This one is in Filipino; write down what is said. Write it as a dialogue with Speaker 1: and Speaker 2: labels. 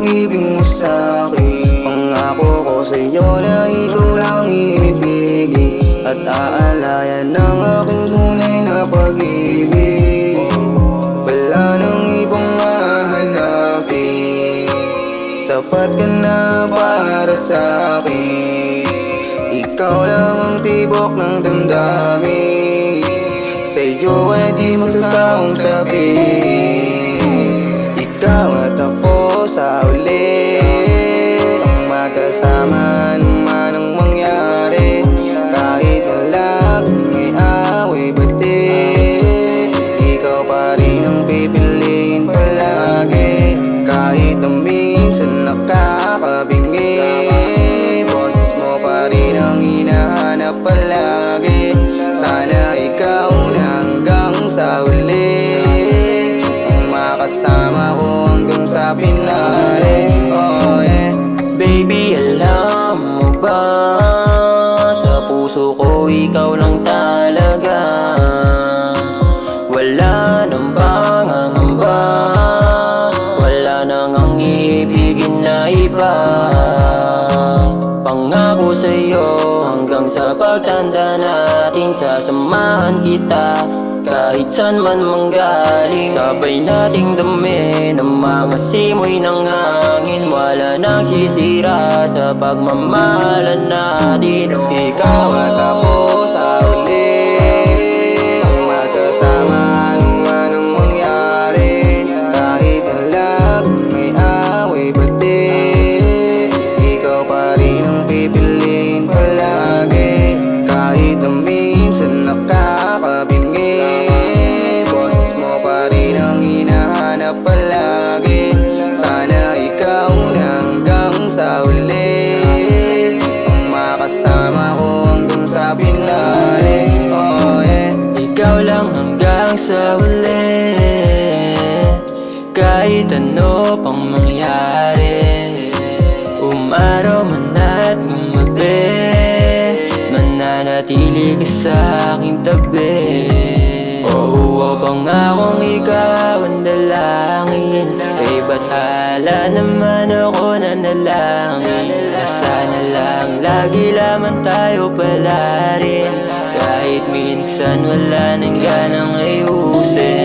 Speaker 1: pag-ibig mo sa'kin. Pangako ko sa'yo na ikaw lang iibigin at aalayan ng aking tunay na pag-ibig. Wala nang ibang hahanapin, sapat ka na para sa'kin. Ikaw lang ang tibok ng damdamin, sa'yo ay di magsasawang sabihin. Ikaw at ako sa uli, ang magkasama naman ang mangyari. Kahit na laging may away bati, ikaw pa rin ang pipiliin palagi. Kahit na minsan nakakabingi, boses mo pa rin ang hinahanap palagi. Sana ikaw na hanggang sa uli, ang makasama ko hanggang sa pinali. Oh yeah.
Speaker 2: Baby, alam mo ba, sa puso ko ikaw lang talaga. Wala nang pangangamba, wala nang ang iibigin na iba. Pangako sa'yo hanggang sa pagtanda natin, sasamahan kita kahit saan man manggaling. Sabay nating dami ng mga simoy ng hangin, wala nang sisira sa pagmamahalan natin. Oh.
Speaker 1: Ikaw at ako sa uli, ang magkasama naman ang mangyari. Kahit na laging may away bati, ikaw pa rin ang pipiliin palagi. Kahit na minsan nakakabingi, boses mo pa rin ang hinahanap palagi. Sana ikaw na hanggang sa uli, ang makasama ko hanggang sa pinali. Oh yeah.
Speaker 2: Ikaw lang hanggang sa huli, kahit ano pang mangyari. Umaraw man at gumabi, mananatili ka sa aking tabi. Oo, pangakong ikaw ang dalangin, kay bathala naman ako nanalangin. Na sana lang lagi lamang tayo pala rin, kahit minsan wala nang ganang ayusin.